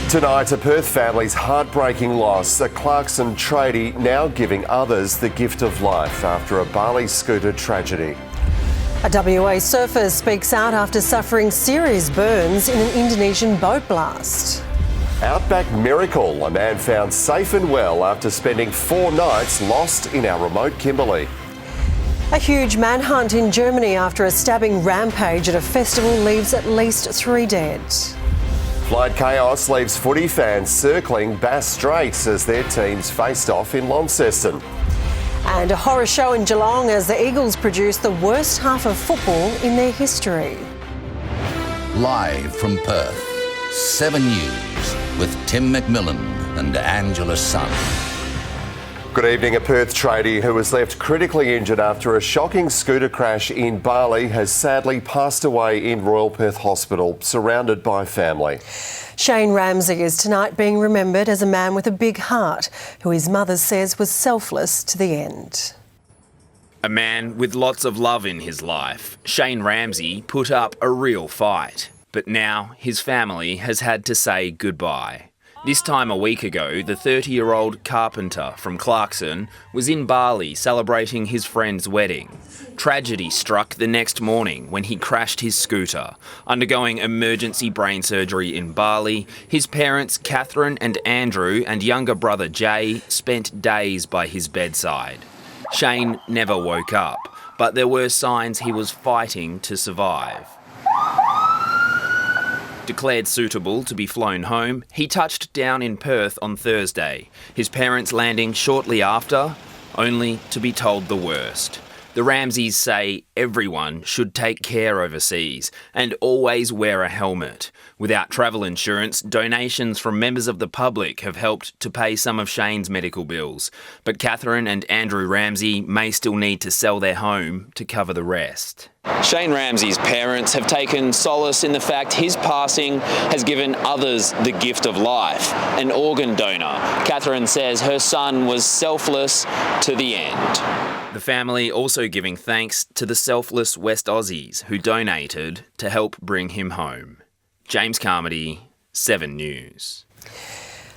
Tonight, a Perth family's heartbreaking loss. A Clarkson tradie now giving others the gift of life after a Bali scooter tragedy. A WA surfer speaks out after suffering serious burns in an Indonesian boat blast. Outback miracle. A man found safe and well after spending 4 nights lost in our remote Kimberley. A huge manhunt in Germany after a stabbing rampage at a festival leaves at least 3 dead. Flight chaos leaves footy fans circling Bass Strait as their teams faced off in Launceston. And a horror show in Geelong as the Eagles produce the worst half of football in their history. Live from Perth, 7 News with Tim McMillan and Angela Tsun. Good evening. A Perth tradie who was left critically injured after a shocking scooter crash in Bali has sadly passed away in Royal Perth Hospital, surrounded by family. Shane Ramsey is tonight being remembered as a man with a big heart, who his mother says was selfless to the end. A man with lots of love in his life, Shane Ramsey put up a real fight. But now his family has had to say goodbye. This time a week ago, the 30-year-old carpenter from Clarkson was in Bali celebrating his friend's wedding. Tragedy struck the next morning when he crashed his scooter. Undergoing emergency brain surgery in Bali, his parents Catherine and Andrew and younger brother Jay spent days by his bedside. Shane never woke up, but there were signs he was fighting to survive. Declared suitable to be flown home, he touched down in Perth on Thursday, his parents landing shortly after, only to be told the worst. The Ramseys say everyone should take care overseas and always wear a helmet. Without travel insurance, donations from members of the public have helped to pay some of Shane's medical bills. But Catherine and Andrew Ramsey may still need to sell their home to cover the rest. Shane Ramsey's parents have taken solace in the fact his passing has given others the gift of life, an organ donor. Catherine says her son was selfless to the end. The family also giving thanks to the selfless West Aussies who donated to help bring him home. James Carmody, 7 News.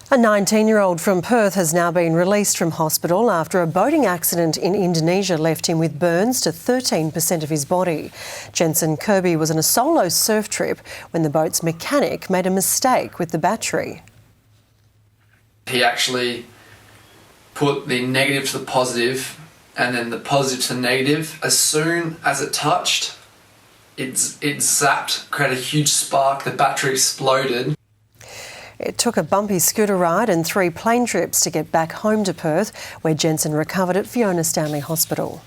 A 19-year-old from Perth has now been released from hospital after a boating accident in Indonesia left him with burns to 13% of his body. Jensen Kirby was on a solo surf trip when the boat's mechanic made a mistake with the battery. He actually put the negative to the positive and then the positive to the negative. As soon as it touched, it zapped, created a huge spark, the battery exploded. It took a bumpy scooter ride and 3 plane trips to get back home to Perth, where Jensen recovered at Fiona Stanley Hospital.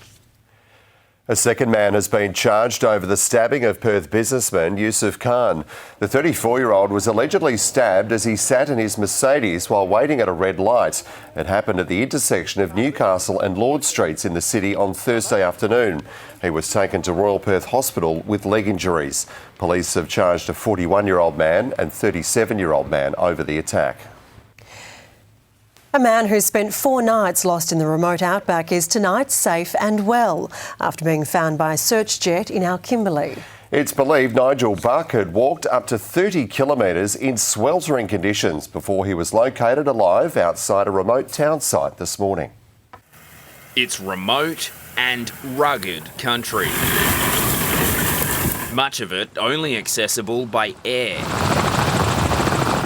A second man has been charged over the stabbing of Perth businessman Yusuf Khan. The 34-year-old was allegedly stabbed as he sat in his Mercedes while waiting at a red light. It happened at the intersection of Newcastle and Lord Streets in the city on Thursday afternoon. He was taken to Royal Perth Hospital with leg injuries. Police have charged a 41-year-old man and 37-year-old man over the attack. A man who spent 4 nights lost in the remote outback is tonight safe and well after being found by a search jet in our Kimberley. It's believed Nigel Buck had walked up to 30 kilometres in sweltering conditions before he was located alive outside a remote town site this morning. It's remote and rugged country. Much of it only accessible by air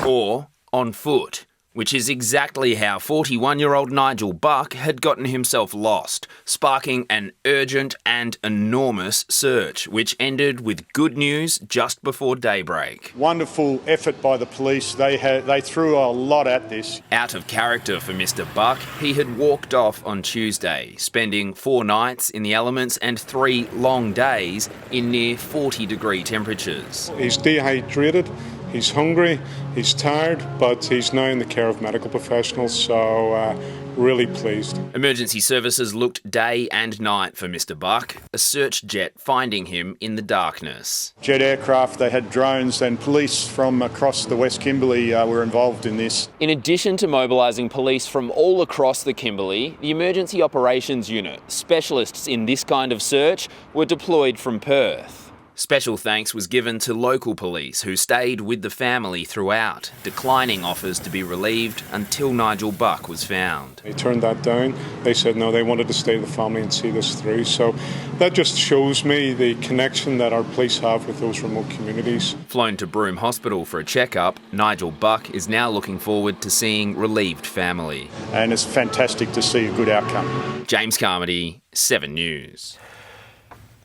or on foot, which is exactly how 41-year-old Nigel Buck had gotten himself lost, sparking an urgent and enormous search, which ended with good news just before daybreak. Wonderful effort by the police. They threw a lot at this. Out of character for Mr. Buck, he had walked off on Tuesday, spending 4 nights in the elements and 3 long days in near 40-degree temperatures. He's dehydrated. He's hungry, he's tired, but he's now in the care of medical professionals, so really pleased. Emergency services looked day and night for Mr. Buck, a search jet finding him in the darkness. Jet aircraft, they had drones, and police from across the West Kimberley were involved in this. In addition to mobilising police from all across the Kimberley, the Emergency Operations Unit, specialists in this kind of search, were deployed from Perth. Special thanks was given to local police who stayed with the family throughout, declining offers to be relieved until Nigel Buck was found. They turned that down. They said no, they wanted to stay with the family and see this through. So that just shows me the connection that our police have with those remote communities. Flown to Broome Hospital for a checkup, Nigel Buck is now looking forward to seeing relieved family. And it's fantastic to see a good outcome. James Carmody, 7 News.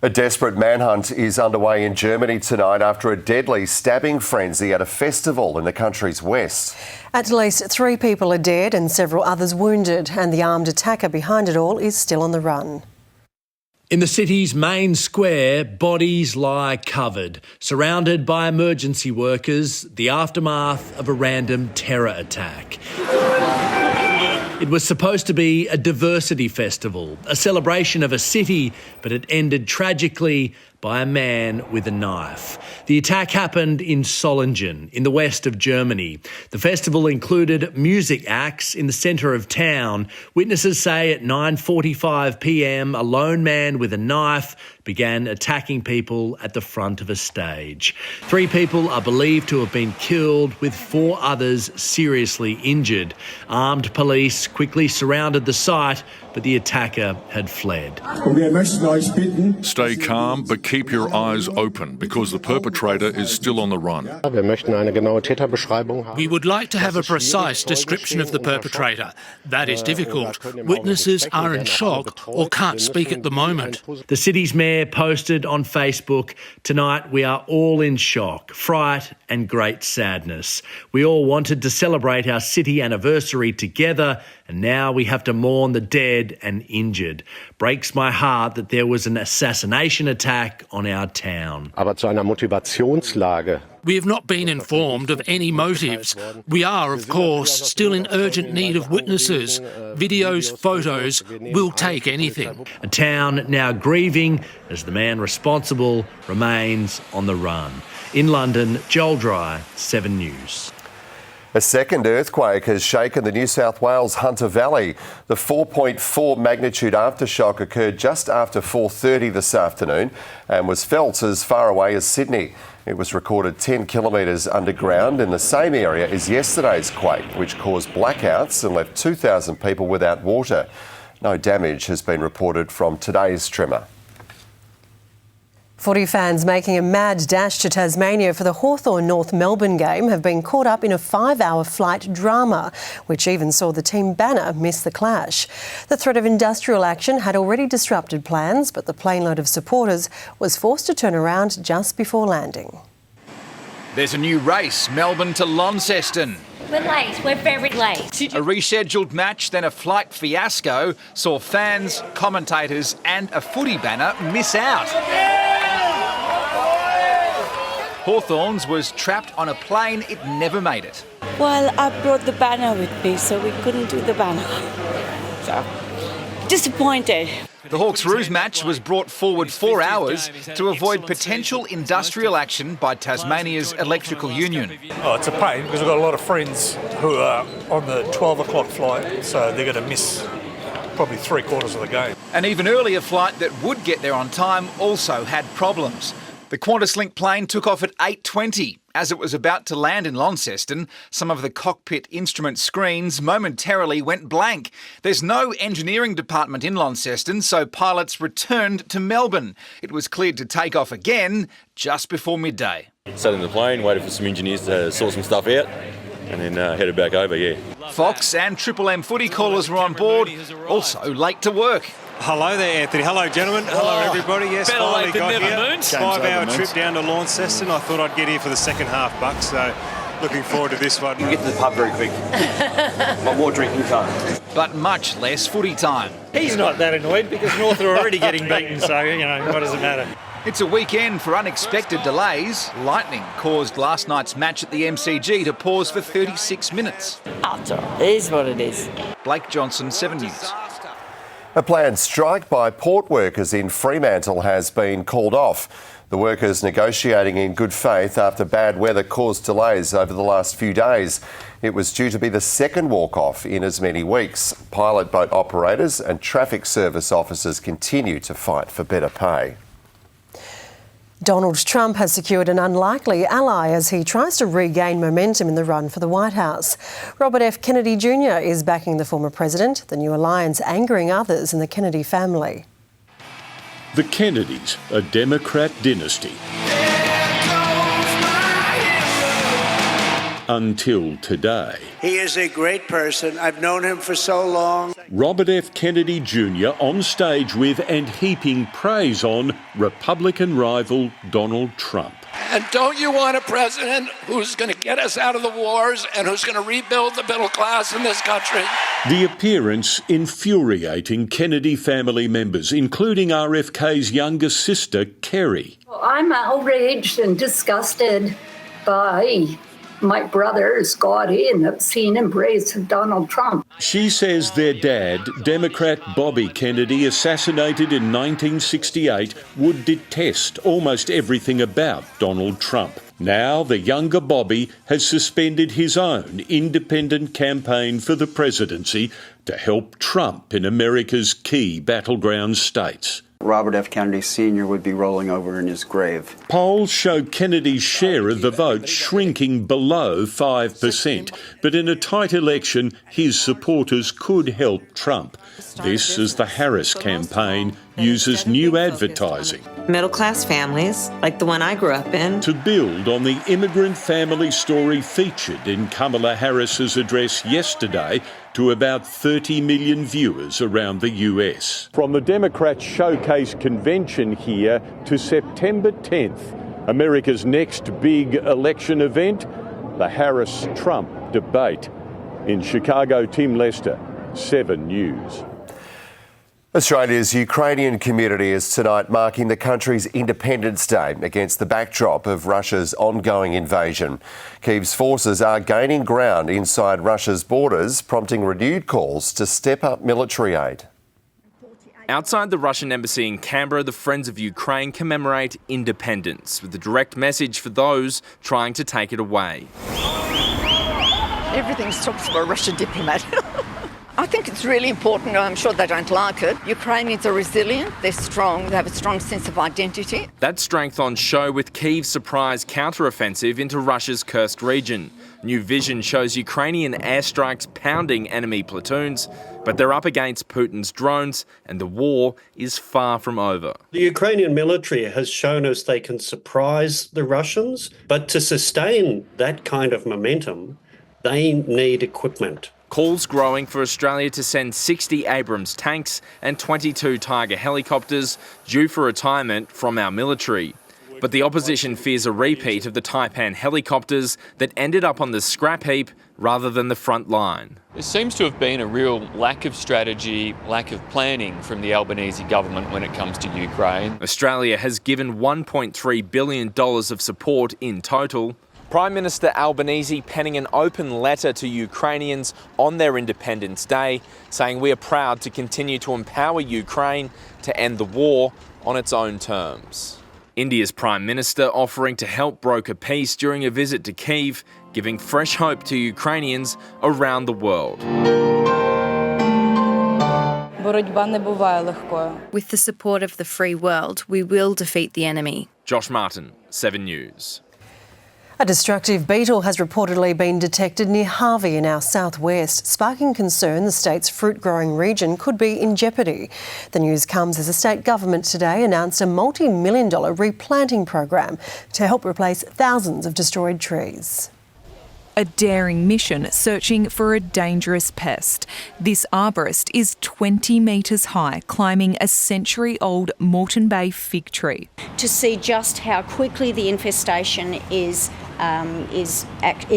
A desperate manhunt is underway in Germany tonight after a deadly stabbing frenzy at a festival in the country's west. At least 3 people are dead and several others wounded, and the armed attacker behind it all is still on the run. In the city's main square, bodies lie covered, surrounded by emergency workers, the aftermath of a random terror attack. It was supposed to be a diversity festival, a celebration of a city, but it ended tragically by a man with a knife. The attack happened in Solingen, in the west of Germany. The festival included music acts in the centre of town. Witnesses say at 9:45 p.m, a lone man with a knife began attacking people at the front of a stage. 3 people are believed to have been killed, with 4 others seriously injured. Armed police quickly surrounded the site, but the attacker had fled. Stay calm, but keep your eyes open because the perpetrator is still on the run. We would like to have a precise description of the perpetrator. That is difficult. Witnesses are in shock or can't speak at the moment. The city's mayor posted on Facebook, "Tonight we are all in shock, fright and great sadness. We all wanted to celebrate our city anniversary together, and now we have to mourn the dead and injured. Breaks my heart that there was an assassination attack on our town." We have not been informed of any motives. We are, of course, still in urgent need of witnesses. Videos, photos, we'll take anything. A town now grieving as the man responsible remains on the run. In London, Joel Dry, 7 News. A second earthquake has shaken the New South Wales Hunter Valley. The 4.4 magnitude aftershock occurred just after 4:30 this afternoon and was felt as far away as Sydney. It was recorded 10 kilometres underground in the same area as yesterday's quake, which caused blackouts and left 2,000 people without water. No damage has been reported from today's tremor. Footy fans making a mad dash to Tasmania for the Hawthorn North Melbourne game have been caught up in a 5-hour flight drama, which even saw the team banner miss the clash. The threat of industrial action had already disrupted plans, but the plane load of supporters was forced to turn around just before landing. There's a new race, Melbourne to Launceston. We're late, we're very late. A rescheduled match, then a flight fiasco saw fans, commentators and a footy banner miss out. Hawthorns was trapped on a plane, it never made it. Well, I brought the banner with me, so we couldn't do the banner. So, disappointed. The Hawks Roos match was brought forward 4 hours to avoid potential industrial action by Tasmania's electrical union. Oh, it's a pain because I've got a lot of friends who are on the 12 o'clock flight, so they're going to miss probably 3/4 of the game. An even earlier flight that would get there on time also had problems. The QantasLink plane took off at 8:20. As it was about to land in Launceston, some of the cockpit instrument screens momentarily went blank. There's no engineering department in Launceston, so pilots returned to Melbourne. It was cleared to take off again just before midday. Sat in the plane, waited for some engineers to sort some stuff out, and then headed back over, Fox and Triple M footy callers were on board, also late to work. Hello there, Anthony. Hello, gentlemen. Hello, everybody. Yes, better finally late than got never, here. Moons. 5-hour trip down to Launceston. I thought I'd get here for the second half, Buck, so looking forward to this one. You can get to the pub very quick. My more drinking time. But much less footy time. He's not that annoyed because North are already getting beaten, so, what does it matter? It's a weekend for unexpected delays. Lightning caused last night's match at the MCG to pause for 36 minutes. It is what it is. Blake Johnson, 7 News. A planned strike by port workers in Fremantle has been called off. The workers negotiating in good faith after bad weather caused delays over the last few days. It was due to be the second walk-off in as many weeks. Pilot boat operators and traffic service officers continue to fight for better pay. Donald Trump has secured an unlikely ally as he tries to regain momentum in the run for the White House. Robert F. Kennedy Jr. is backing the former president, the new alliance angering others in the Kennedy family. The Kennedys, a Democrat dynasty. Until today. He is a great person. I've known him for so long. Robert F. Kennedy Jr. on stage with and heaping praise on Republican rival Donald Trump. And don't you want a president who's going to get us out of the wars and who's going to rebuild the middle class in this country? The appearance infuriating Kennedy family members, including RFK's younger sister, Kerry. I'm outraged and disgusted by my brothers got in obscene embrace of Donald Trump. She says their dad, Democrat Bobby Kennedy, assassinated in 1968, would detest almost everything about Donald Trump. Now the younger Bobby has suspended his own independent campaign for the presidency to help Trump in America's key battleground states. Robert F. Kennedy Sr. would be rolling over in his grave. Polls show Kennedy's share of the vote shrinking below 5%, but in a tight election, his supporters could help Trump. This as the Harris campaign uses new advertising. Middle-class families, like the one I grew up in. To build on the immigrant family story featured in Kamala Harris's address yesterday to about 30 million viewers around the US. From the Democrats' showcase convention here to September 10th, America's next big election event, the Harris-Trump debate. In Chicago, Tim Lester, 7 News. Australia's Ukrainian community is tonight marking the country's Independence Day against the backdrop of Russia's ongoing invasion. Kyiv's forces are gaining ground inside Russia's borders, prompting renewed calls to step up military aid. Outside the Russian embassy in Canberra, the Friends of Ukraine commemorate independence with a direct message for those trying to take it away. Everything stops for a Russian diplomat. I think it's really important. I'm sure they don't like it. Ukrainians are resilient, they're strong, they have a strong sense of identity. That strength on show with Kyiv's surprise counter-offensive into Russia's Kursk region. New Vision shows Ukrainian airstrikes pounding enemy platoons, but they're up against Putin's drones and the war is far from over. The Ukrainian military has shown us they can surprise the Russians, but to sustain that kind of momentum, they need equipment. Calls growing for Australia to send 60 Abrams tanks and 22 Tiger helicopters due for retirement from our military. But the opposition fears a repeat of the Taipan helicopters that ended up on the scrap heap rather than the front line. There seems to have been a real lack of strategy, lack of planning from the Albanese government when it comes to Ukraine. Australia has given $1.3 billion of support in total. Prime Minister Albanese penning an open letter to Ukrainians on their Independence Day, saying we are proud to continue to empower Ukraine to end the war on its own terms. India's Prime Minister offering to help broker peace during a visit to Kyiv, giving fresh hope to Ukrainians around the world. With the support of the free world, we will defeat the enemy. Josh Martin, 7 News. A destructive beetle has reportedly been detected near Harvey in our southwest, sparking concern the state's fruit-growing region could be in jeopardy. The news comes as the state government today announced a multi-million-dollar replanting program to help replace thousands of destroyed trees. A daring mission searching for a dangerous pest. This arborist is 20 metres high, climbing a century-old Moreton Bay fig tree. To see just how quickly the infestation is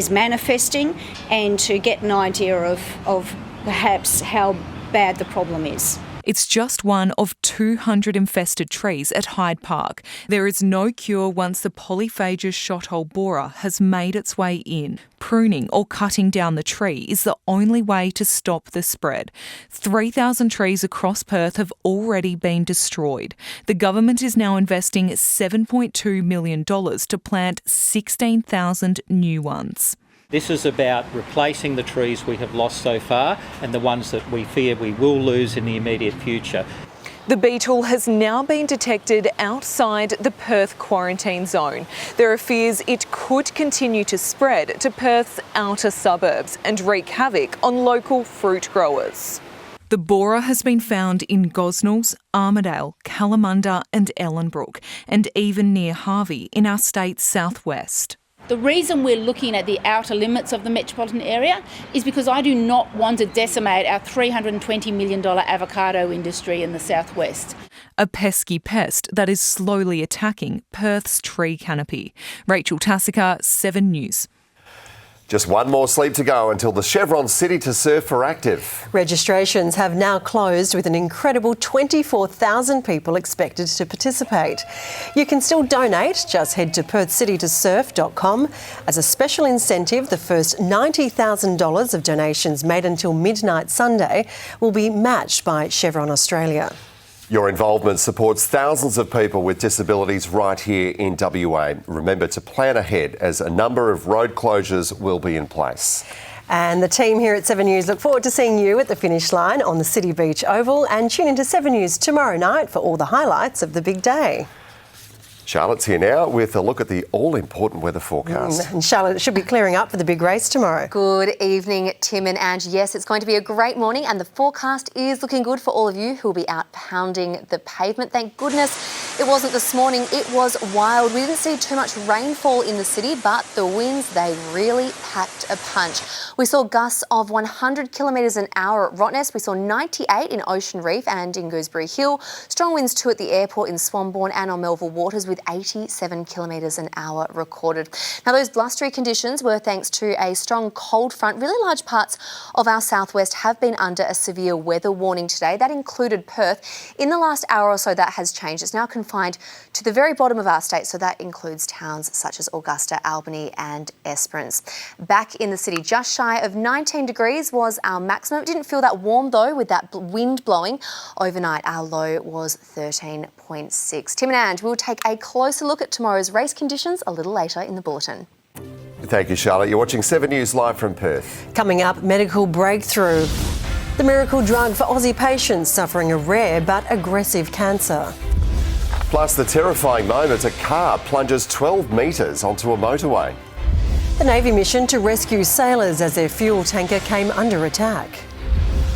manifesting and to get an idea of perhaps how bad the problem is. It's just one of 200 infested trees at Hyde Park. There is no cure once the polyphagous shothole borer has made its way in. Pruning or cutting down the tree is the only way to stop the spread. 3,000 trees across Perth have already been destroyed. The government is now investing $7.2 million to plant 16,000 new ones. This is about replacing the trees we have lost so far and the ones that we fear we will lose in the immediate future. The beetle has now been detected outside the Perth quarantine zone. There are fears it could continue to spread to Perth's outer suburbs and wreak havoc on local fruit growers. The borer has been found in Gosnells, Armidale, Kalamunda and Ellenbrook, and even near Harvey in our state's southwest. The reason we're looking at the outer limits of the metropolitan area is because I do not want to decimate our $320 million avocado industry in the southwest. A pesky pest that is slowly attacking Perth's tree canopy. Rachel Tassica, 7 News. Just one more sleep to go until the Chevron City to Surf are active. Registrations have now closed with an incredible 24,000 people expected to participate. You can still donate, just head to perthcitytosurf.com. As a special incentive, the first $90,000 of donations made until midnight Sunday will be matched by Chevron Australia. Your involvement supports thousands of people with disabilities right here in WA. Remember to plan ahead as a number of road closures will be in place. And the team here at 7 News look forward to seeing you at the finish line on the City Beach Oval, and tune into 7 News tomorrow night for all the highlights of the big day. Charlotte's here now with a look at the all-important weather forecast. And Charlotte, it should be clearing up for the big race tomorrow. Good evening, Tim and Ange. Yes, it's going to be a great morning and the forecast is looking good for all of you who will be out pounding the pavement. Thank goodness it wasn't this morning. It was wild. We didn't see too much rainfall in the city, but the winds, they really packed a punch. We saw gusts of 100 kilometres an hour at Rottnest. We saw 98 in Ocean Reef and in Gooseberry Hill. Strong winds too at the airport in Swanbourne and on Melville Waters, with 87 kilometres an hour recorded. Now, those blustery conditions were thanks to a strong cold front. Really large parts of our southwest have been under a severe weather warning today. That included Perth. In the last hour or so, that has changed. It's now confined to the very bottom of our state, so that includes towns such as Augusta, Albany and Esperance. Back in the city, just shy of 19 degrees was our maximum. It didn't feel that warm though, with that wind blowing. Overnight, our low was 13.6. Tim and Ange, we'll take a closer look at tomorrow's race conditions a little later in the bulletin. Thank you, Charlotte. You're watching 7 News live from Perth. Coming up, medical breakthrough. The miracle drug for Aussie patients suffering a rare but aggressive cancer. Plus, the terrifying moment a car plunges 12 metres onto a motorway. The Navy mission to rescue sailors as their fuel tanker came under attack.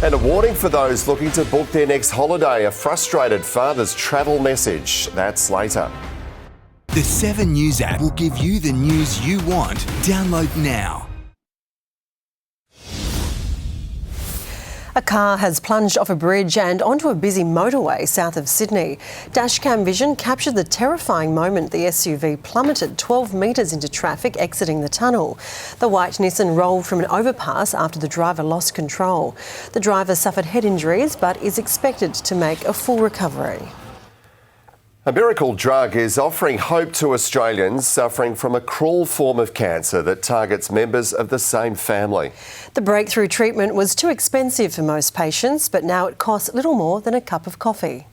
And a warning for those looking to book their next holiday, a frustrated father's travel message. That's later. The 7 News app will give you the news you want. Download now. A car has plunged off a bridge and onto a busy motorway south of Sydney. Dashcam vision captured the terrifying moment the SUV plummeted 12 metres into traffic exiting the tunnel. The white Nissan rolled from an overpass after the driver lost control. The driver suffered head injuries but is expected to make a full recovery. A miracle drug is offering hope to Australians suffering from a cruel form of cancer that targets members of the same family. The breakthrough treatment was too expensive for most patients, but now it costs little more than a cup of coffee.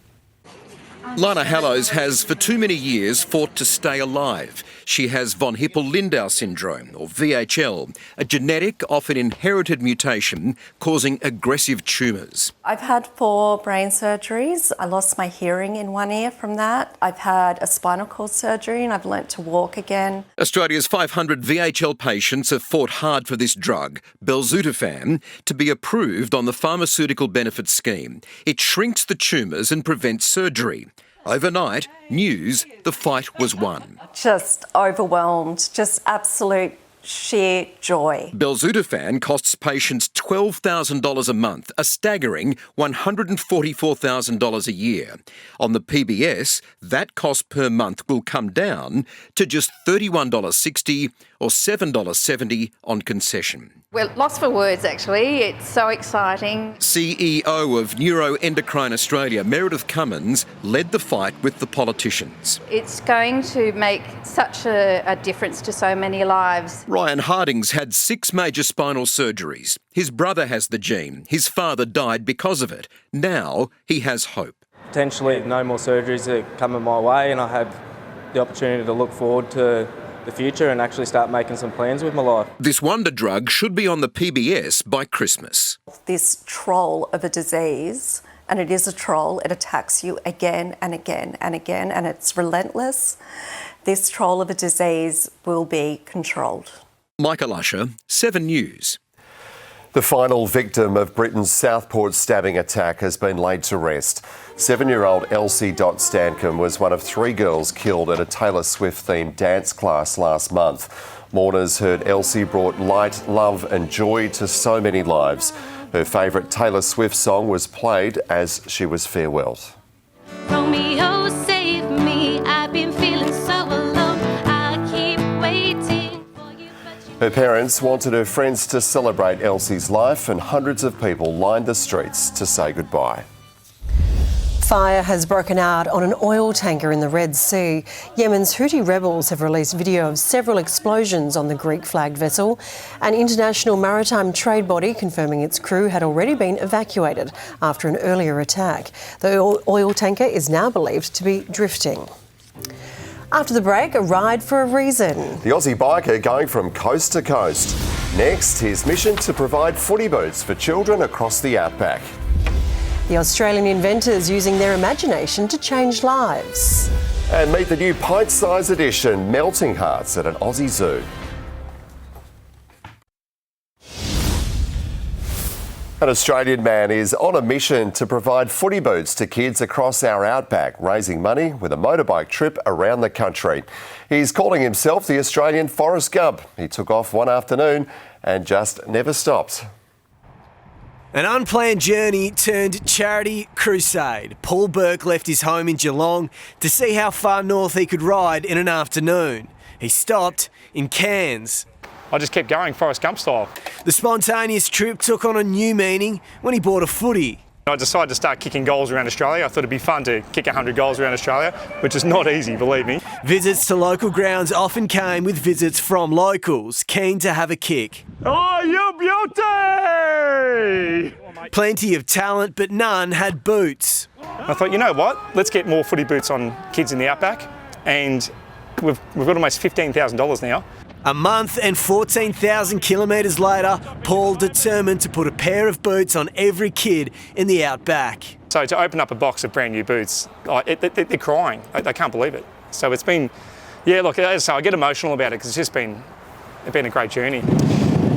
Lana Hallows has for too many years fought to stay alive. She has von Hippel-Lindau syndrome, or VHL, a genetic, often inherited mutation causing aggressive tumours. I've had 4 brain surgeries. I lost my hearing in one ear from that. I've had a spinal cord surgery and I've learnt to walk again. Australia's 500 VHL patients have fought hard for this drug, belzutifan, to be approved on the Pharmaceutical Benefits Scheme. It shrinks the tumours and prevents surgery. Overnight, news, the fight was won. Just overwhelmed, just absolute sheer joy. Belzutifan costs patients $12,000 a month, a staggering $144,000 a year. On the PBS, that cost per month will come down to just $31.60 or $7.70 on concession. We're lost for words, actually. It's so exciting. CEO of Neuroendocrine Australia, Meredith Cummins, led the fight with the politicians. It's going to make such a difference to so many lives. Ryan Harding's had 6 major spinal surgeries. His brother has the gene. His father died because of it. Now he has hope. Potentially no more surgeries are coming my way, and I have the opportunity to look forward to the future and actually start making some plans with my life. This wonder drug should be on the PBS by Christmas. This troll of a disease and it is a troll. It attacks you again and again and again, and it's relentless. This troll of a disease will be controlled. Michael Usher, 7 News. The final victim of Britain's Southport stabbing attack has been laid to rest. 7-year-old Elsie Stancombe was one of 3 girls killed at a Taylor Swift-themed dance class last month. Mourners heard Elsie brought light, love and joy to so many lives. Her favourite Taylor Swift song was played as she was farewelled. Romeo, save me, I've been feeling so alone, I keep waiting for you. Her parents wanted her friends to celebrate Elsie's life, and hundreds of people lined the streets to say goodbye. Fire has broken out on an oil tanker in the Red Sea. Yemen's Houthi rebels have released video of several explosions on the Greek-flagged vessel. An international maritime trade body confirming its crew had already been evacuated after an earlier attack. The oil tanker is now believed to be drifting. After the break, a ride for a reason. The Aussie biker going from coast to coast. Next, his mission to provide footy boots for children across the outback. The Australian inventors using their imagination to change lives. And meet the new pint-size edition, Melting Hearts, at an Aussie zoo. An Australian man is on a mission to provide footy boots to kids across our outback, raising money with a motorbike trip around the country. He's calling himself the Australian Forrest Gump. He took off one afternoon and just never stopped. An unplanned journey turned charity crusade. Paul Burke left his home in Geelong to see how far north he could ride in an afternoon. He stopped in Cairns. I just kept going, Forrest Gump style. The spontaneous trip took on a new meaning when he bought a footy. I decided to start kicking goals around Australia. I thought it'd be fun to kick 100 goals around Australia, which is not easy, believe me. Visits to local grounds often came with visits from locals, keen to have a kick. Oh, you beauty! Plenty of talent, but none had boots. I thought, you know what? Let's get more footy boots on kids in the outback, and we've got almost $15,000 now. A month and 14,000 kilometres later, Paul determined to put a pair of boots on every kid in the outback. So to open up a box of brand new boots, they're crying. They can't believe it. So it's been, yeah, look, so I get emotional about it because it's been a great journey.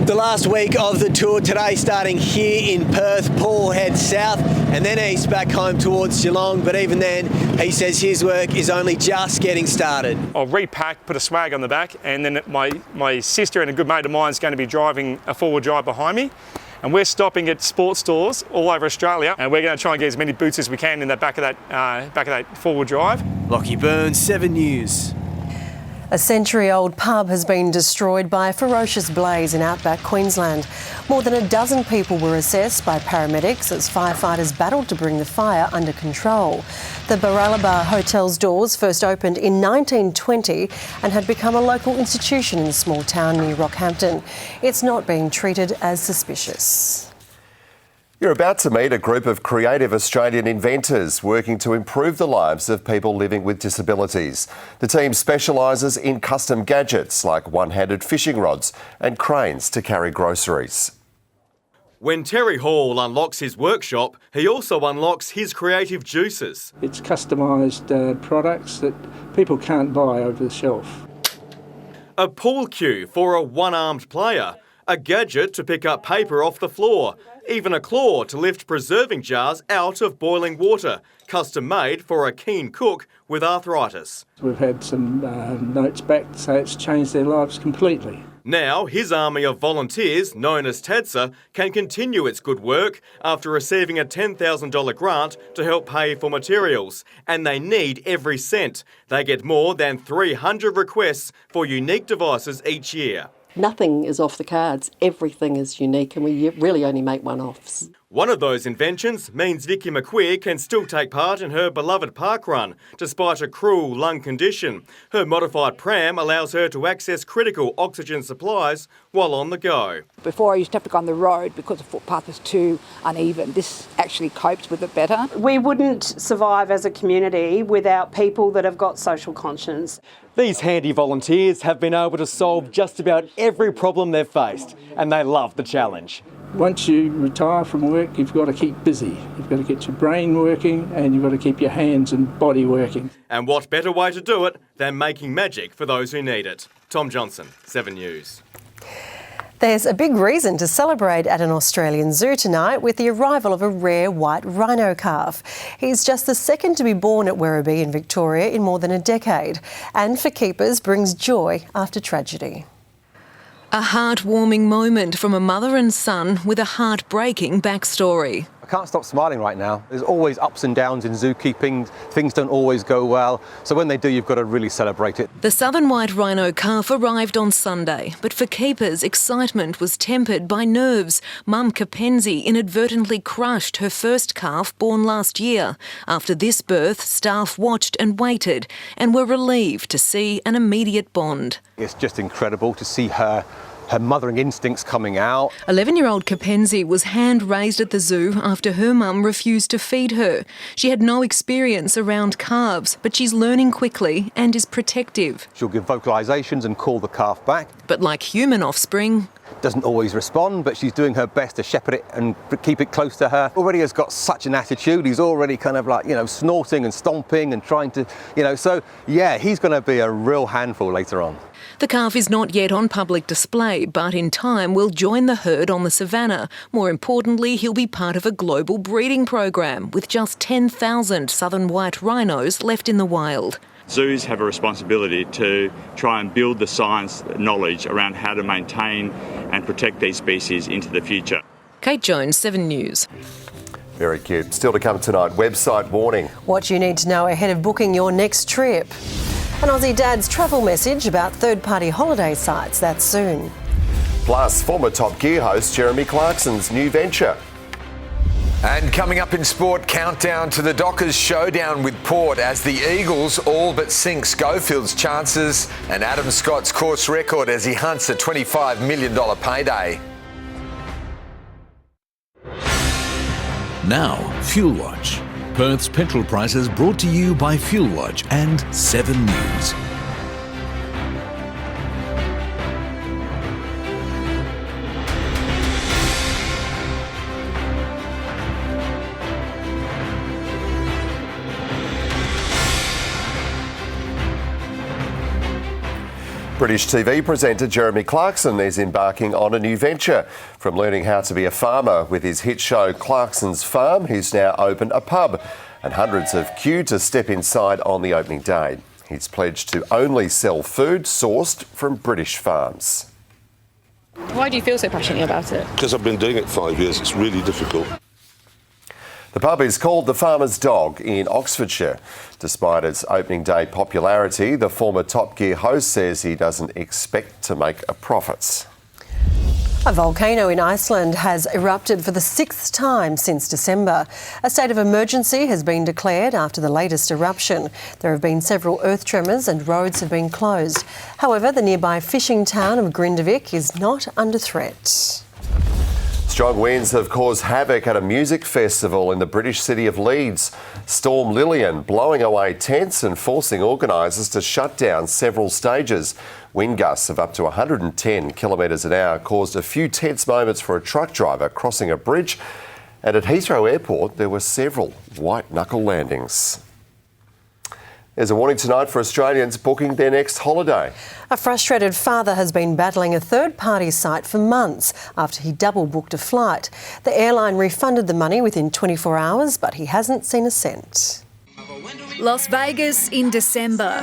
The last week of the tour today starting here in Perth. Paul heads south and then east back home towards Geelong, but even then he says his work is only just getting started. I'll repack, put a swag on the back, and then my sister and a good mate of mine is going to be driving a four-wheel drive behind me, and we're stopping at sports stores all over Australia, and we're going to try and get as many boots as we can in the back of that four-wheel drive. Lockie Burns, 7 News. A century-old pub has been destroyed by a ferocious blaze in outback Queensland. More than a dozen people were assessed by paramedics as firefighters battled to bring the fire under control. The Baralaba Hotel's doors first opened in 1920 and had become a local institution in the small town near Rockhampton. It's not being treated as suspicious. You're about to meet a group of creative Australian inventors working to improve the lives of people living with disabilities. The team specialises in custom gadgets like one-handed fishing rods and cranes to carry groceries. When Terry Hall unlocks his workshop, he also unlocks his creative juices. It's customised products that people can't buy over the shelf. A pool cue for a one-armed player, a gadget to pick up paper off the floor, even a claw to lift preserving jars out of boiling water, custom made for a keen cook with arthritis. We've had some notes back to say it's changed their lives completely. Now, his army of volunteers, known as TADSA, can continue its good work after receiving a $10,000 grant to help pay for materials. And they need every cent. They get more than 300 requests for unique devices each year. Nothing is off the cards, everything is unique, and we really only make one-offs. One of those inventions means Vicky McQueer can still take part in her beloved park run, despite a cruel lung condition. Her modified pram allows her to access critical oxygen supplies while on the go. Before I used to have to go on the road because the footpath was too uneven. This actually copes with it better. We wouldn't survive as a community without people that have got social conscience. These handy volunteers have been able to solve just about every problem they've faced, and they love the challenge. Once you retire from work, you've got to keep busy. You've got to get your brain working and you've got to keep your hands and body working. And what better way to do it than making magic for those who need it? Tom Johnson, 7 News. There's a big reason to celebrate at an Australian zoo tonight with the arrival of a rare white rhino calf. He's just the second to be born at Werribee in Victoria in more than a decade, and for keepers brings joy after tragedy. A heartwarming moment from a mother and son with a heartbreaking backstory. I can't stop smiling right now. There's always ups and downs in zookeeping. Things don't always go well. So when they do, you've got to really celebrate it. The southern white rhino calf arrived on Sunday, but for keepers, excitement was tempered by nerves. Mum Kapenzi inadvertently crushed her first calf born last year. After this birth, staff watched and waited and were relieved to see an immediate bond. It's just incredible to see her mothering instincts coming out. 11-year-old Kapenzi was hand-raised at the zoo after her mum refused to feed her. She had no experience around calves, but she's learning quickly and is protective. She'll give vocalisations and call the calf back. But like human offspring, doesn't always respond, but she's doing her best to shepherd it and keep it close to her. Already has got such an attitude. He's already kind of like, snorting and stomping and trying to, so yeah, he's going to be a real handful later on. The calf is not yet on public display, but in time will join the herd on the savannah. More importantly, he'll be part of a global breeding program with just 10,000 southern white rhinos left in the wild. Zoos have a responsibility to try and build the science knowledge around how to maintain and protect these species into the future. Kate Jones, 7 News. Very cute. Still to come tonight, website warning. What you need to know ahead of booking your next trip. An Aussie dad's travel message about third-party holiday sites. That's soon. Plus, former Top Gear host Jeremy Clarkson's new venture. And coming up in sport, countdown to the Dockers showdown with Port as the Eagles all but sink Schofield's chances and Adam Scott's course record as he hunts a $25 million payday. Now, Fuel Watch. Perth's petrol prices brought to you by Fuel Watch and 7 News. British TV presenter Jeremy Clarkson is embarking on a new venture. From learning how to be a farmer with his hit show Clarkson's Farm, he's now opened a pub and hundreds have queued to step inside on the opening day. He's pledged to only sell food sourced from British farms. Why do you feel so passionately about it? Because I've been doing it 5 years. It's really difficult. The pub is called The Farmer's Dog in Oxfordshire. Despite its opening day popularity, the former Top Gear host says he doesn't expect to make a profit. A volcano in Iceland has erupted for the 6th time since December. A state of emergency has been declared after the latest eruption. There have been several earth tremors and roads have been closed. However, the nearby fishing town of Grindavik is not under threat. Strong winds have caused havoc at a music festival in the British city of Leeds. Storm Lillian blowing away tents and forcing organisers to shut down several stages. Wind gusts of up to 110 kilometres an hour caused a few tense moments for a truck driver crossing a bridge. And at Heathrow Airport, there were several white-knuckle landings. There's a warning tonight for Australians booking their next holiday. A frustrated father has been battling a third-party site for months after he double-booked a flight. The airline refunded the money within 24 hours, but he hasn't seen a cent. Las Vegas in December.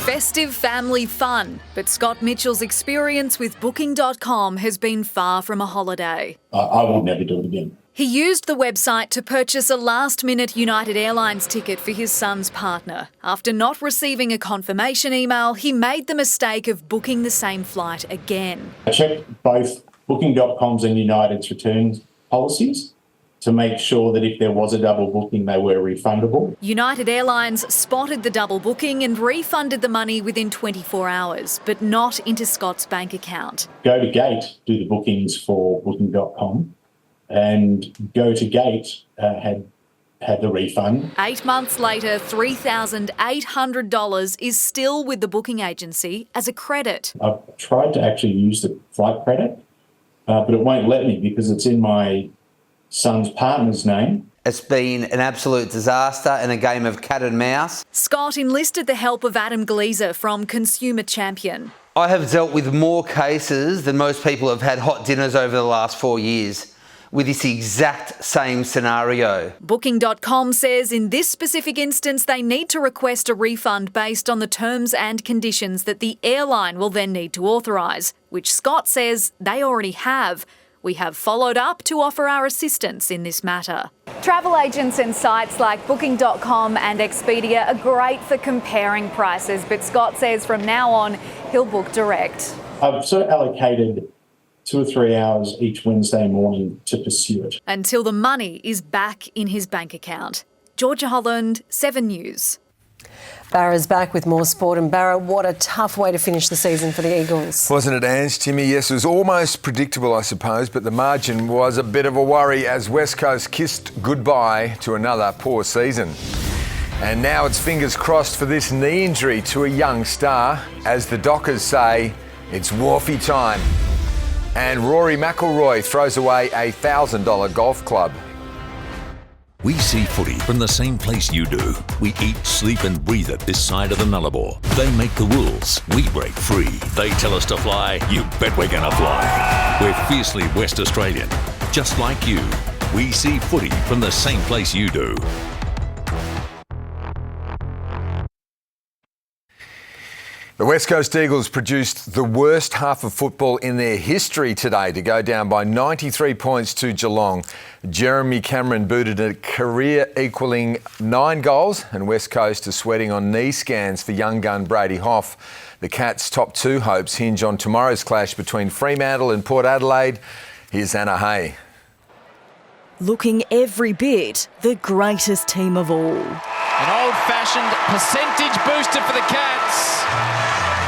Festive family fun, but Scott Mitchell's experience with Booking.com has been far from a holiday. I would never do it again. He used the website to purchase a last-minute United Airlines ticket for his son's partner. After not receiving a confirmation email, he made the mistake of booking the same flight again. I checked both Booking.com's and United's return policies to make sure that if there was a double booking, they were refundable. United Airlines spotted the double booking and refunded the money within 24 hours, but not into Scott's bank account. Go to Gate, do the bookings for Booking.com, and Go to Gate had had the refund. 8 months later, $3,800 is still with the booking agency as a credit. I've tried to actually use the flight credit, but it won't let me because it's in my son's partner's name. It's been an absolute disaster and a game of cat and mouse. Scott enlisted the help of Adam Gleeser from Consumer Champion. I have dealt with more cases than most people have had hot dinners over the last 4 years with this exact same scenario. Booking.com says in this specific instance they need to request a refund based on the terms and conditions that the airline will then need to authorise, which Scott says they already have. We have followed up to offer our assistance in this matter. Travel agents and sites like Booking.com and Expedia are great for comparing prices, but Scott says from now on he'll book direct. I've sort of allocated 2 or 3 hours each Wednesday morning to pursue it. Until the money is back in his bank account. Georgia Holland, 7 News. Barra's back with more sport. And Barra, what a tough way to finish the season for the Eagles. Wasn't it, Ange? Timmy, yes, it was almost predictable, I suppose, but the margin was a bit of a worry as West Coast kissed goodbye to another poor season. And now it's fingers crossed for this knee injury to a young star. As the Dockers say, it's Wharfie time. And Rory McIlroy throws away a $1,000 golf club. We see footy from the same place you do. We eat, sleep and breathe it this side of the Nullarbor. They make the rules. We break free. They tell us to fly. You bet we're going to fly. We're fiercely West Australian. Just like you. We see footy from the same place you do. The West Coast Eagles produced the worst half of football in their history today to go down by 93 points to Geelong. Jeremy Cameron booted a career-equalling 9 goals, and West Coast are sweating on knee scans for young gun Brady Hoff. The Cats' top 2 hopes hinge on tomorrow's clash between Fremantle and Port Adelaide. Here's Anna Hay. Looking every bit the greatest team of all. An old-fashioned percentage booster for the Cats.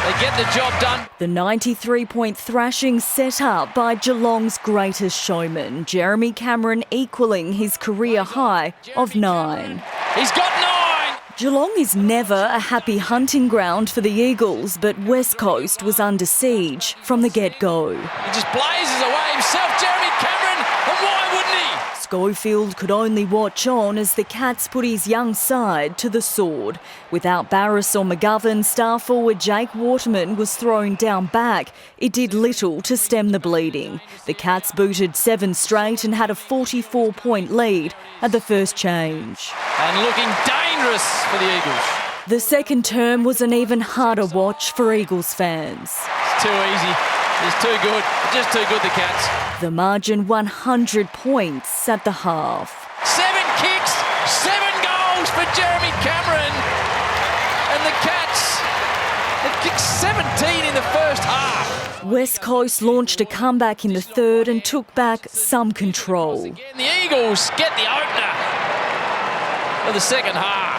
They get the job done. The 93-point thrashing set up by Geelong's greatest showman, Jeremy Cameron, equalling his career high of 9. He's got 9! Geelong is never a happy hunting ground for the Eagles, but West Coast was under siege from the get-go. He just blazes away himself, Jeremy Cameron, and why wouldn't he? Schofield could only watch on as the Cats put his young side to the sword. Without Barich or McGovern, star forward Jake Waterman was thrown down back. It did little to stem the bleeding. The Cats booted 7 straight and had a 44-point lead at the first change. And looking dangerous for the Eagles. The second term was an even harder watch for Eagles fans. It's too easy. It's too good. Just too good, the Cats. The margin 100 points at the half. 7 kicks, 7 goals for Jeremy Cameron. And the Cats have kicked 17 in the first half. West Coast launched a comeback in the third and took back some control. Again, the Eagles get the opener of the second half.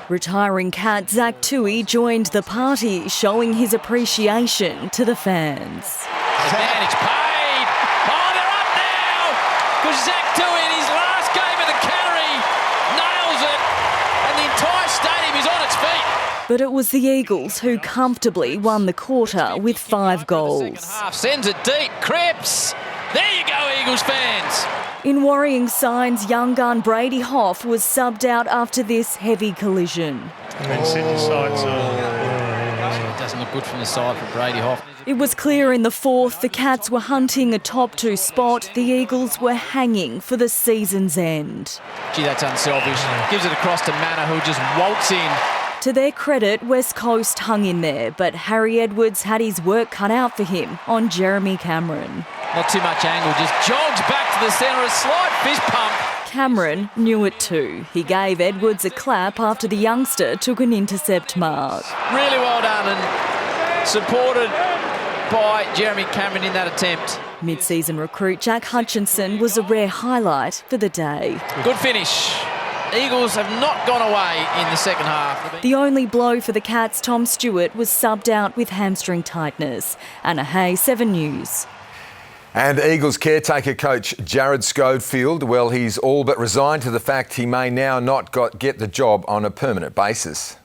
Retiring Cat Zach Tui joined the party, showing his appreciation to the fans. Advantage paid. Oh, they're up now. Because Zach Tui in his last game of the Cattery nails it. And the entire stadium is on its feet. But it was the Eagles who comfortably won the quarter with 5 goals. Half sends it deep. Cripps. There you go, Eagles fans. In worrying signs, young gun Brady Hoff was subbed out after this heavy collision. Sydney side's it doesn't look good from the side for Brady Hoff. It was clear in the fourth the Cats were hunting a top 2 spot. The Eagles were hanging for the season's end. Gee, that's unselfish. Gives it across to Manor, who just waltz in. To their credit, West Coast hung in there, but Harry Edwards had his work cut out for him on Jeremy Cameron. Not too much angle, just jogs back to the centre, a slight fist pump. Cameron knew it too. He gave Edwards a clap after the youngster took an intercept mark. Really well done and supported by Jeremy Cameron in that attempt. Mid-season recruit Jack Hutchinson was a rare highlight for the day. Good finish. Eagles have not gone away in the second half. The only blow for the Cats, Tom Stewart, was subbed out with hamstring tightness. Anna Hay, 7 News. And Eagles caretaker coach Jared Schofield, well, he's all but resigned to the fact he may now not get the job on a permanent basis.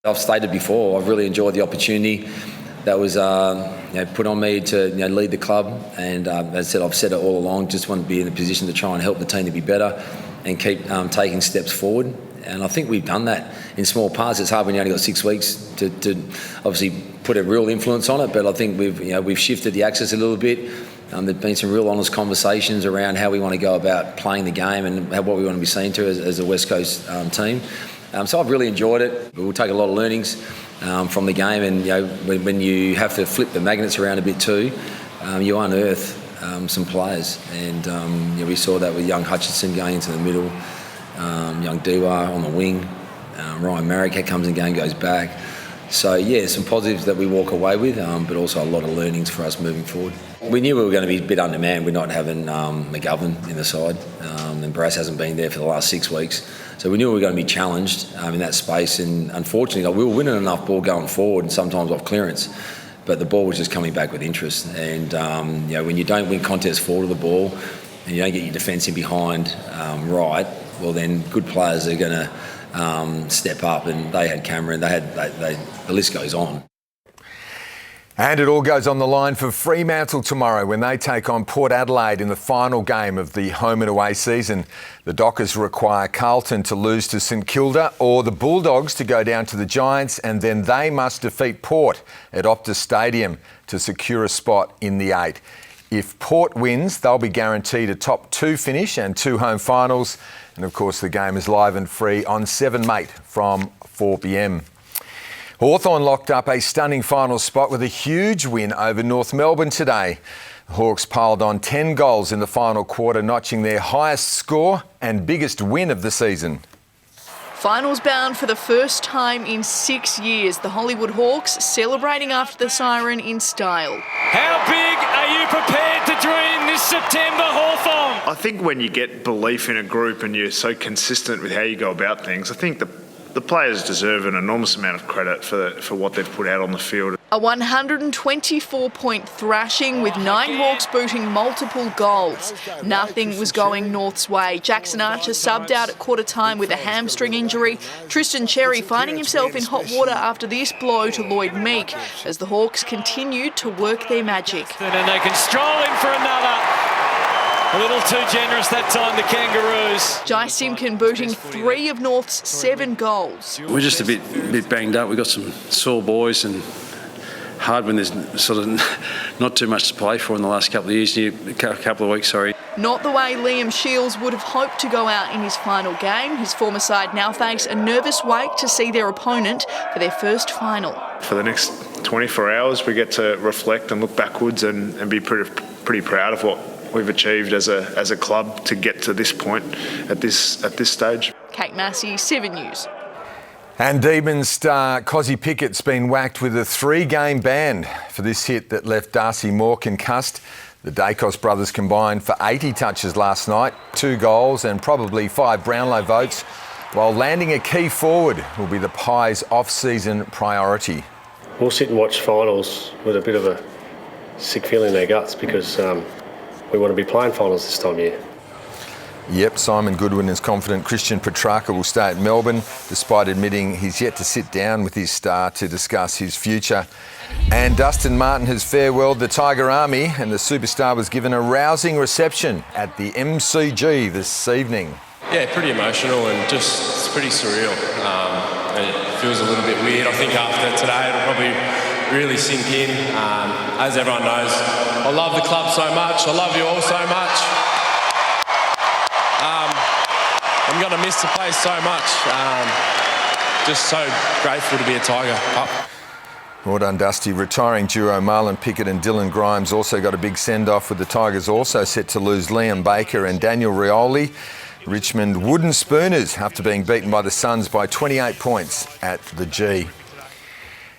I've stated before, I've really enjoyed the opportunity that was put on me to lead the club, and as I said, I've said it all along, just want to be in a position to try and help the team to be better and keep taking steps forward. And I think we've done that in small parts. It's hard when you only got 6 weeks to obviously put a real influence on it, but I think we've shifted the axis a little bit. There's been some real honest conversations around how we want to go about playing the game and what we want to be seen to as a West Coast team. So I've really enjoyed it. We'll take a lot of learnings from the game, and when you have to flip the magnets around a bit too, you unearth some players, and we saw that with young Hutchinson going into the middle, young Dewar on the wing, Ryan Marrick comes and goes back. So yeah, some positives that we walk away with, but also a lot of learnings for us moving forward. We knew we were going to be a bit undermanned with not having McGovern in the side, and Brass hasn't been there for the last 6 weeks. So we knew we were going to be challenged in that space, and unfortunately we were winning enough ball going forward and sometimes off clearance, but the ball was just coming back with interest. And when you don't win contests forward of the ball and you don't get your defence in behind right, well then good players are going to step up, and they had Cameron, the list goes on. And it all goes on the line for Fremantle tomorrow when they take on Port Adelaide in the final game of the home and away season. The Dockers require Carlton to lose to St Kilda or the Bulldogs to go down to the Giants, and then they must defeat Port at Optus Stadium to secure a spot in the 8. If Port wins, they'll be guaranteed a top 2 finish and 2 home finals. And of course the game is live and free on 7 Mate from 4 p.m. Hawthorn locked up a stunning final spot with a huge win over North Melbourne today. The Hawks piled on 10 goals in the final quarter, notching their highest score and biggest win of the season. Finals bound for the first time in 6 years. The Hollywood Hawks celebrating after the siren in style. How big are you prepared to dream this September, Hawthorn? I think when you get belief in a group and you're so consistent with how you go about things, I think the players deserve an enormous amount of credit for what they've put out on the field. A 124-point thrashing with 9 Hawks booting multiple goals. Nothing was going North's way. Jackson Archer subbed out at quarter time with a hamstring injury. Tristan Cherry finding himself in hot water after this blow to Lloyd Meek as the Hawks continued to work their magic. And they can stroll in for another. A little too generous that time, the Kangaroos. Jai Simkin booting 3 of North's 7 goals. We're just a bit banged up. We've got some sore boys, and hard when there's sort of not too much to play for in the last couple of years, couple of weeks, sorry. Not the way Liam Shields would have hoped to go out in his final game. His former side now face a nervous wait to see their opponent for their first final. For the next 24 hours, we get to reflect and look backwards and be pretty proud of what we've achieved as a club to get to this point at this stage. Kate Massey, 7 News. And Demons star Cozzy Pickett's been whacked with a 3-game ban for this hit that left Darcy Moore concussed. The Dacos brothers combined for 80 touches last night, 2 goals and probably 5 Brownlow votes, while landing a key forward will be the Pies' off-season priority. We'll sit and watch finals with a bit of a sick feeling in their guts because we want to be playing finals this time of year. Yep, Simon Goodwin is confident Christian Petrarca will stay at Melbourne, despite admitting he's yet to sit down with his star to discuss his future. And Dustin Martin has farewelled the Tiger Army, and the superstar was given a rousing reception at the MCG this evening. Yeah, pretty emotional and just it's pretty surreal. It feels a little bit weird. I think after today it'll probably really sink in. As everyone knows, I love the club so much. I love you all so much. I'm going to miss the place so much. Just so grateful to be a Tiger. Well done, Dusty. Retiring duo Marlon Pickett and Dylan Grimes also got a big send-off, with the Tigers also set to lose Liam Baker and Daniel Rioli. Richmond wooden spooners after being beaten by the Suns by 28 points at the G.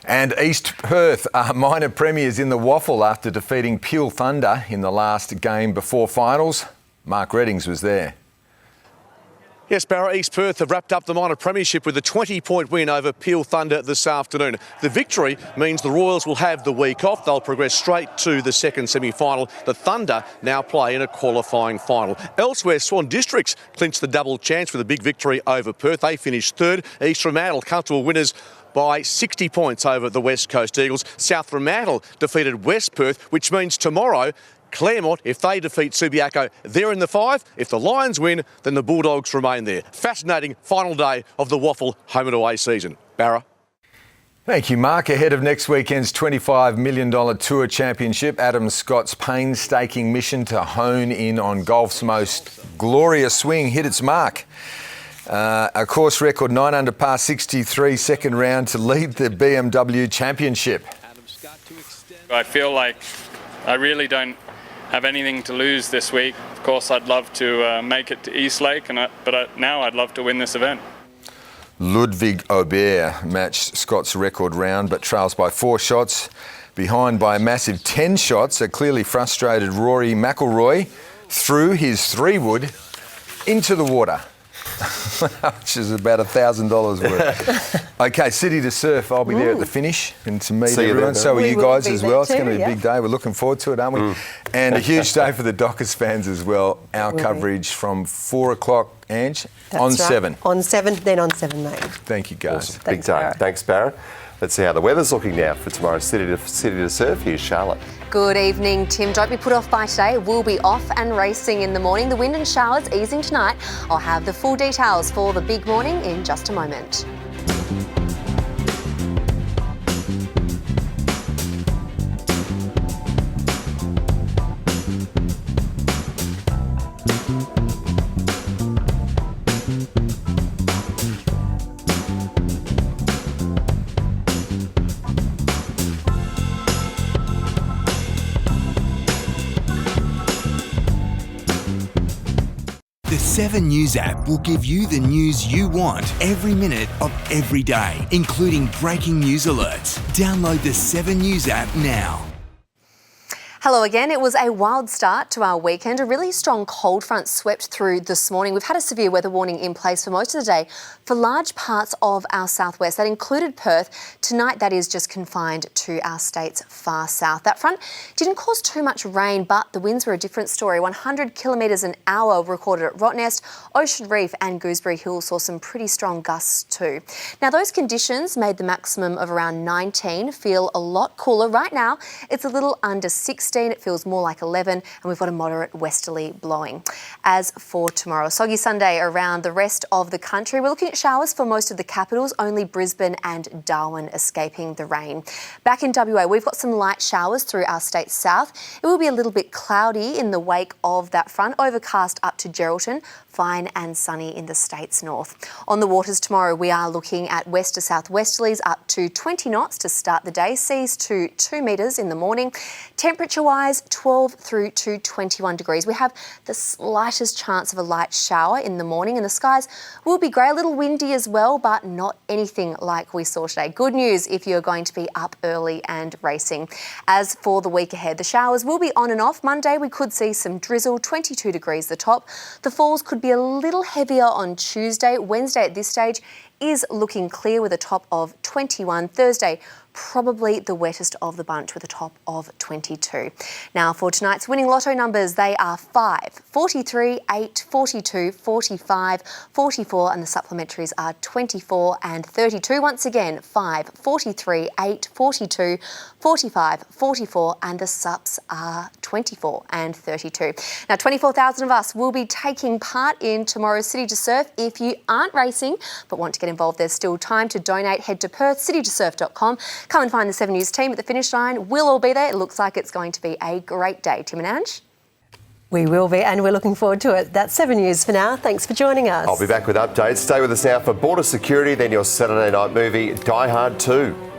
And East Perth are minor premiers in the waffle after defeating Peel Thunder in the last game before finals. Mark Reddings was there. Yes, Barra, East Perth have wrapped up the minor premiership with a 20-point win over Peel Thunder this afternoon. The victory means the Royals will have the week off. They'll progress straight to the second semi-final. The Thunder now play in a qualifying final. Elsewhere, Swan Districts clinched the double chance with a big victory over Perth. They finished third. East Fremantle comfortable winners by 60 points over the West Coast Eagles. South Fremantle defeated West Perth, which means tomorrow Claremont, if they defeat Subiaco, they're in the 5. If the Lions win, then the Bulldogs remain there. Fascinating final day of the Waffle home and away season. Barra. Thank you, Mark. Ahead of next weekend's $25 million Tour Championship, Adam Scott's painstaking mission to hone in on golf's most glorious swing hit its mark. A course record 9 under par 63 second round to lead the BMW Championship. I feel like I really don't have anything to lose this week. Of course, I'd love to make it to Eastlake, but now I'd love to win this event. Ludwig Aubert matched Scott's record round, but trails by 4 shots. Behind by a massive 10 shots, a clearly frustrated Rory McIlroy threw his 3-wood into the water, which is about $1,000 worth. OK, City to Surf. I'll be there at the finish and to meet everyone. So are you guys as well. It's going to be a big day. We're looking forward to it, aren't we? And a huge day for the Dockers fans as well. Our coverage from 4 o'clock, Ange, on 7. On 7, then on 7, mate. Thank you, guys. Awesome. Big day. Thanks, Barra. Let's see how the weather's looking now for tomorrow's City to Surf. Here's Charlotte. Good evening, Tim. Don't be put off by today. We'll be off and racing in the morning. The wind and showers easing tonight. I'll have the full details for the big morning in just a moment. The 7 News app will give you the news you want every minute of every day, including breaking news alerts. Download the 7 News app now. Hello again. It was a wild start to our weekend. A really strong cold front swept through this morning. We've had a severe weather warning in place for most of the day for large parts of our southwest. That included Perth. Tonight, that is just confined to our state's far south. That front didn't cause too much rain, but the winds were a different story. 100 kilometres an hour recorded at Rottnest, Ocean Reef and Gooseberry Hill saw some pretty strong gusts too. Now, those conditions made the maximum of around 19 feel a lot cooler. Right now, it's a little under 16. It feels more like 11 and we've got a moderate westerly blowing. As for tomorrow, soggy Sunday around the rest of the country. We're looking at showers for most of the capitals, only Brisbane and Darwin escaping the rain. Back in WA, we've got some light showers through our state's south. It will be a little bit cloudy in the wake of that front, overcast up to Geraldton, fine and sunny in the state's north. On the waters tomorrow, we are looking at west to southwesterlies up to 20 knots to start the day, seas to 2 metres in the morning. Temperature-wise, 12 through to 21 degrees. We have the slightest chance of a light shower in the morning and the skies will be grey, a little windy as well, but not anything like we saw today. Good news if you're going to be up early and racing. As for the week ahead, the showers will be on and off. Monday, we could see some drizzle, 22 degrees the top. The falls could be a little heavier on Tuesday. Wednesday at this stage is looking clear with a top of 21. Thursday, probably the wettest of the bunch with a top of 22. Now for tonight's winning lotto numbers, they are 5, 43, 8, 42, 45, 44 and the supplementaries are 24 and 32. Once again, 5, 43, 8, 42, 45, 44 and the subs are 24 and 32. Now 24,000 of us will be taking part in tomorrow's City to Surf. If you aren't racing but want to get involved, there's still time to donate. Head to perthcitytosurf.com. Come and find the 7 News team at the finish line. We'll all be there. It looks like it's going to be a great day. Tim and Ange? We will be, and we're looking forward to it. That's 7 News for now. Thanks for joining us. I'll be back with updates. Stay with us now for Border Security, then your Saturday night movie, Die Hard 2.